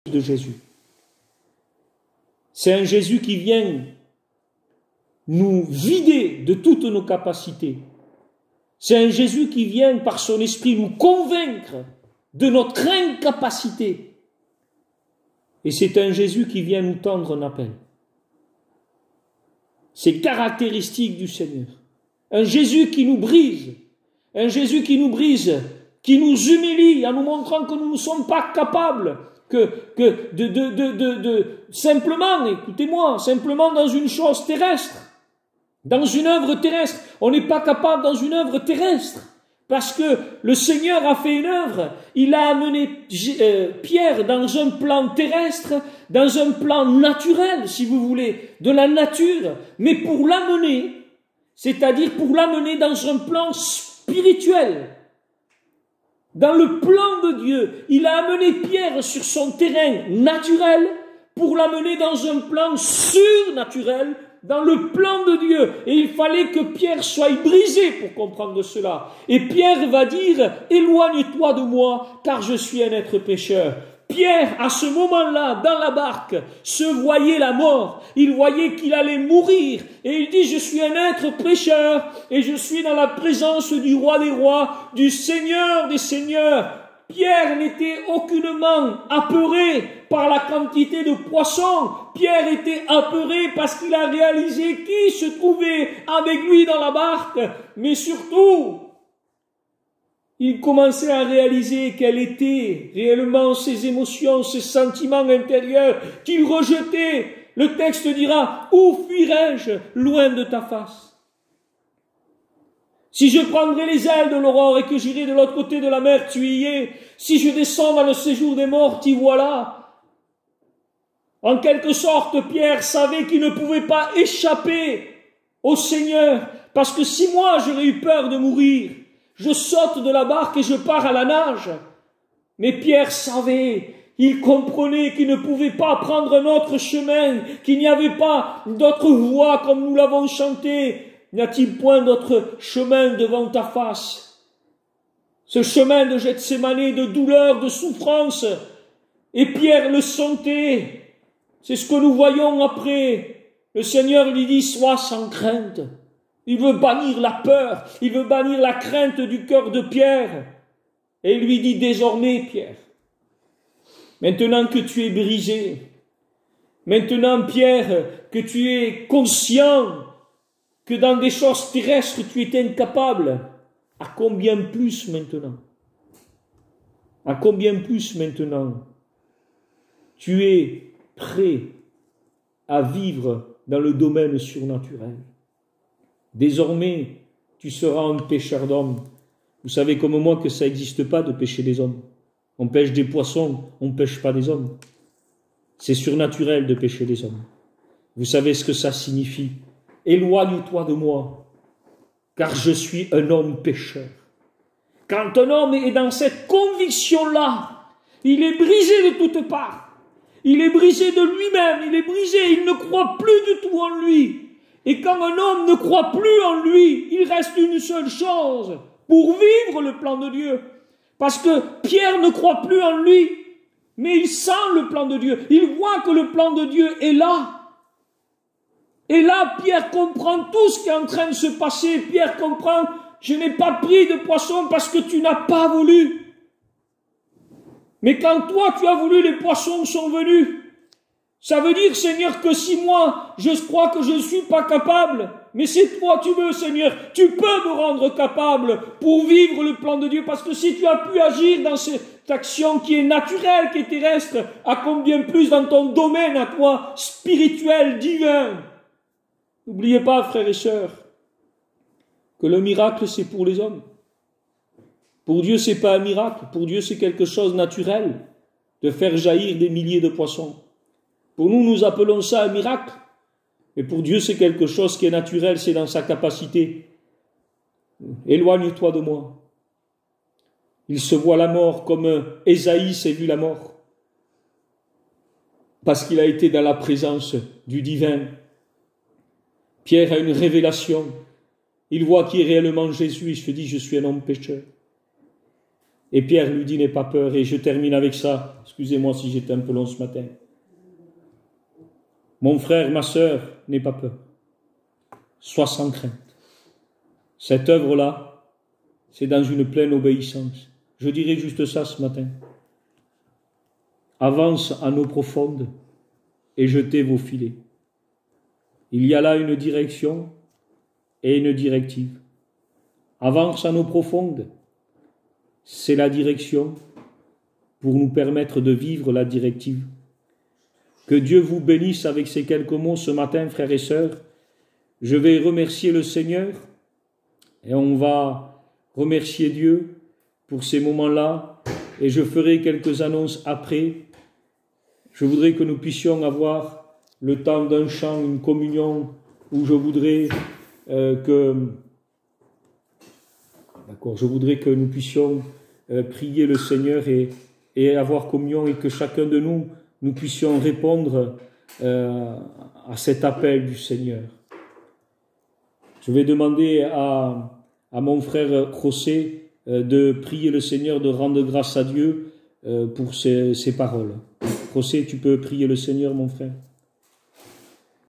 de Jésus. C'est un Jésus qui vient nous vider de toutes nos capacités. C'est un Jésus qui vient par son esprit nous convaincre de notre incapacité. Et c'est un Jésus qui vient nous tendre un appel. C'est caractéristique du Seigneur. Un Jésus qui nous brise, un Jésus qui nous brise, qui nous humilie en nous montrant que nous ne sommes pas capables simplement, écoutez-moi, simplement dans une chose terrestre, dans une œuvre terrestre. On n'est pas capable dans une œuvre terrestre, parce que le Seigneur a fait une œuvre. Il a amené Pierre dans un plan terrestre, dans un plan naturel, si vous voulez, de la nature, mais pour l'amener, c'est-à-dire pour l'amener dans un plan spirituel. Dans le plan de Dieu, il a amené Pierre sur son terrain naturel pour l'amener dans un plan surnaturel, dans le plan de Dieu. Et il fallait que Pierre soit brisé pour comprendre cela. Et Pierre va dire, « Éloigne-toi de moi, car je suis un être pécheur. » Pierre, à ce moment-là, dans la barque, se voyait la mort. Il voyait qu'il allait mourir. Et il dit, je suis un être pécheur et je suis dans la présence du roi des rois, du Seigneur des seigneurs. Pierre n'était aucunement apeuré par la quantité de poissons. Pierre était apeuré parce qu'il a réalisé qui se trouvait avec lui dans la barque. Mais surtout, il commençait à réaliser quelles étaient réellement ses émotions, ses sentiments intérieurs qu'il rejetait. Le texte dira, « Où fuirai-je loin de ta face ?» Si je prendrais les ailes de l'aurore et que j'irai de l'autre côté de la mer, tu y es. Si je descends dans le séjour des morts, t'y voilà. En quelque sorte, Pierre savait qu'il ne pouvait pas échapper au Seigneur, parce que si moi j'aurais eu peur de mourir, je saute de la barque et je pars à la nage. Mais Pierre savait, il comprenait qu'il ne pouvait pas prendre un autre chemin, qu'il n'y avait pas d'autre voie comme nous l'avons chanté. N'y a-t-il point d'autre chemin devant ta face? Ce chemin de Gethsémani, de douleur, de souffrance. Et Pierre le sentait. C'est ce que nous voyons après. Le Seigneur lui dit, sois sans crainte. Il veut bannir la peur, il veut bannir la crainte du cœur de Pierre. Et il lui dit désormais, Pierre, maintenant que tu es brisé, maintenant, Pierre, que tu es conscient que dans des choses terrestres tu es incapable, à combien plus maintenant? À combien plus maintenant tu es prêt à vivre dans le domaine surnaturel? Désormais, tu seras un pêcheur d'hommes. Vous savez comme moi que ça n'existe pas de pêcher des hommes. On pêche des poissons, on ne pêche pas des hommes. C'est surnaturel de pêcher des hommes. Vous savez ce que ça signifie? Éloigne-toi de moi, car je suis un homme pécheur. Quand un homme est dans cette conviction-là, il est brisé de toutes parts. Il est brisé de lui-même, il est brisé, il ne croit plus du tout en lui. Et quand un homme ne croit plus en lui, il reste une seule chose pour vivre le plan de Dieu. Parce que Pierre ne croit plus en lui, mais il sent le plan de Dieu. Il voit que le plan de Dieu est là. Et là, Pierre comprend tout ce qui est en train de se passer. Pierre comprend, je n'ai pas pris de poisson parce que tu n'as pas voulu. Mais quand toi tu as voulu, les poissons sont venus. Ça veut dire, Seigneur, que si moi, je crois que je ne suis pas capable, mais si toi tu veux, Seigneur, tu peux me rendre capable pour vivre le plan de Dieu, parce que si tu as pu agir dans cette action qui est naturelle, qui est terrestre, à combien plus dans ton domaine à toi, spirituel, divin. N'oubliez pas, frères et sœurs, que le miracle, c'est pour les hommes. Pour Dieu, c'est pas un miracle. Pour Dieu, c'est quelque chose de naturel, de faire jaillir des milliers de poissons. Pour nous, nous appelons ça un miracle. Mais pour Dieu, c'est quelque chose qui est naturel, c'est dans sa capacité. Éloigne-toi de moi. Il se voit la mort comme Ésaïe s'est vu la mort. Parce qu'il a été dans la présence du divin. Pierre a une révélation. Il voit qui est réellement Jésus. Il se dit, je suis un homme pécheur. Et Pierre lui dit, n'aie pas peur. Et je termine avec ça. Excusez-moi si j'étais un peu long ce matin. Mon frère, ma sœur, n'aie pas peur. Sois sans crainte. Cette œuvre-là, c'est dans une pleine obéissance. Je dirais juste ça ce matin. Avance en eau profonde et jetez vos filets. Il y a là une direction et une directive. Avance en eau profonde, c'est la direction pour nous permettre de vivre la directive. Que Dieu vous bénisse avec ces quelques mots ce matin, frères et sœurs. Je vais remercier le Seigneur et on va remercier Dieu pour ces moments-là et je ferai quelques annonces après. Je voudrais que nous puissions avoir le temps d'un chant, une communion où je voudrais que nous puissions prier le Seigneur et avoir communion et que chacun de nous puissions répondre à cet appel du Seigneur. Je vais demander à mon frère José de prier le Seigneur, de rendre grâce à Dieu pour ces paroles. José, tu peux prier le Seigneur, mon frère?